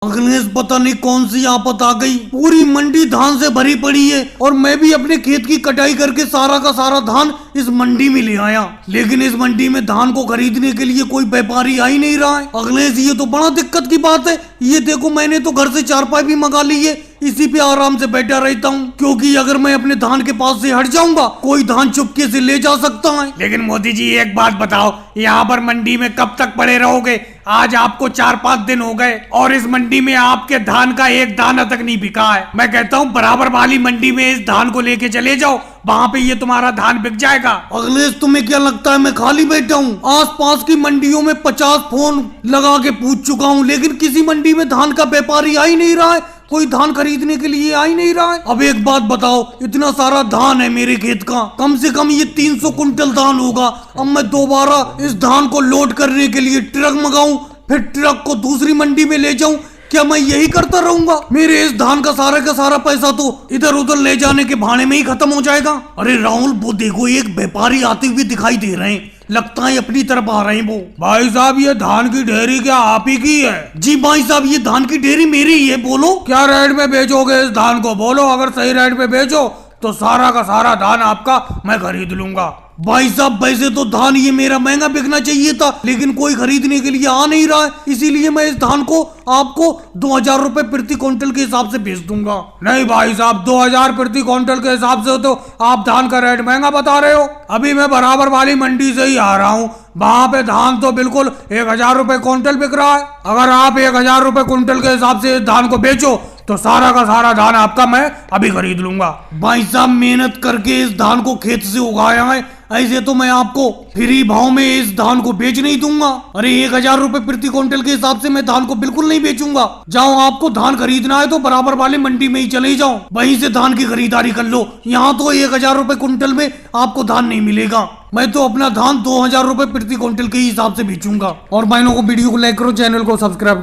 अखिलेश पता नहीं कौन सी आफत आ गई, पूरी मंडी धान से भरी पड़ी है और मैं भी अपने खेत की कटाई करके सारा का सारा धान इस मंडी में ले आया, लेकिन इस मंडी में धान को खरीदने के लिए कोई व्यापारी आ ही नहीं रहा है। अखिलेश ये तो बड़ा दिक्कत की बात है। ये देखो मैंने तो घर से चारपाई भी मंगा ली है, इसी पे आराम से बैठा रहता हूँ, क्योंकि अगर मैं अपने धान के पास से हट जाऊंगा कोई धान चुपके से ले जा सकता है। लेकिन मोदी जी एक बात बताओ, यहाँ पर मंडी में कब तक पड़े रहोगे? आज आपको 4-5 दिन हो गए और इस मंडी में आपके धान का एक दाना तक नहीं बिका है। मैं कहता हूँ बराबर वाली मंडी में इस धान को लेके चले जाओ, वहाँ पे ये तुम्हारा धान बिक जाएगा। अखिलेश तुम्हें क्या लगता है मैं खाली बैठा हूँ? आसपास की मंडियों में 50 फोन लगा के पूछ चुका हूँ, लेकिन किसी मंडी में धान का व्यापारी आ ही नहीं रहा है, कोई धान खरीदने के लिए आ ही नहीं रहा है। अब एक बात बताओ, इतना सारा धान है मेरे खेत का, कम से कम ये 300 कुंटल धान होगा। अब मैं दोबारा इस धान को लोड करने के लिए ट्रक मंगाऊं, फिर ट्रक को दूसरी मंडी में ले जाऊं, क्या मैं यही करता रहूंगा? मेरे इस धान का सारा पैसा तो इधर उधर ले जाने के भाड़े में ही खत्म हो जाएगा। अरे राहुल, वो देखो एक व्यापारी आते हुए दिखाई दे रहे हैं, लगता है अपनी तरफ आ रहे हैं वो। भाई साहब, ये धान की ढेरी क्या आप ही की है? जी भाई साहब, ये धान की ढेरी मेरी ही है। बोलो क्या रेट में बेचोगे इस धान को? बोलो, अगर सही रेट में बेचो तो सारा का सारा धान आपका मैं खरीद लूंगा। भाई साहब, वैसे तो धान ये मेरा महंगा बिकना चाहिए था, लेकिन कोई खरीदने के लिए आ नहीं रहा है, इसीलिए मैं इस धान को आपको 2000 रुपए प्रति क्विंटल के हिसाब से बेच दूंगा। नहीं भाई साहब, 2000 प्रति क्विंटल के हिसाब से तो आप धान का रेट महंगा बता रहे हो। अभी मैं बराबर वाली मंडी से ही आ रहा हूँ, वहाँ पे धान तो बिल्कुल 1000 रुपए क्विंटल बिक रहा है। अगर आप 1000 रुपए क्विंटल के हिसाब से इस धान को बेचो तो सारा का सारा धान आपका मैं अभी खरीद लूंगा। भाई साहब, मेहनत करके इस धान को खेत से उगाया है, ऐसे तो मैं आपको फ्री भाव में इस धान को बेच नहीं दूंगा। अरे 1000 रुपए प्रति क्विंटल के हिसाब से मैं धान को बिल्कुल नहीं बेचूंगा। जाओ, आपको धान खरीदना है तो बराबर वाले मंडी में ही चले जाओ, वहीं से धान की खरीदारी कर लो। यहाँ तो 1000 रुपए क्विंटल में आपको धान नहीं मिलेगा। मैं तो अपना धान 2000 रुपए प्रति क्विंटल के हिसाब से बेचूंगा। और भाइयों को वीडियो को लाइक करो, चैनल को सब्सक्राइब करो।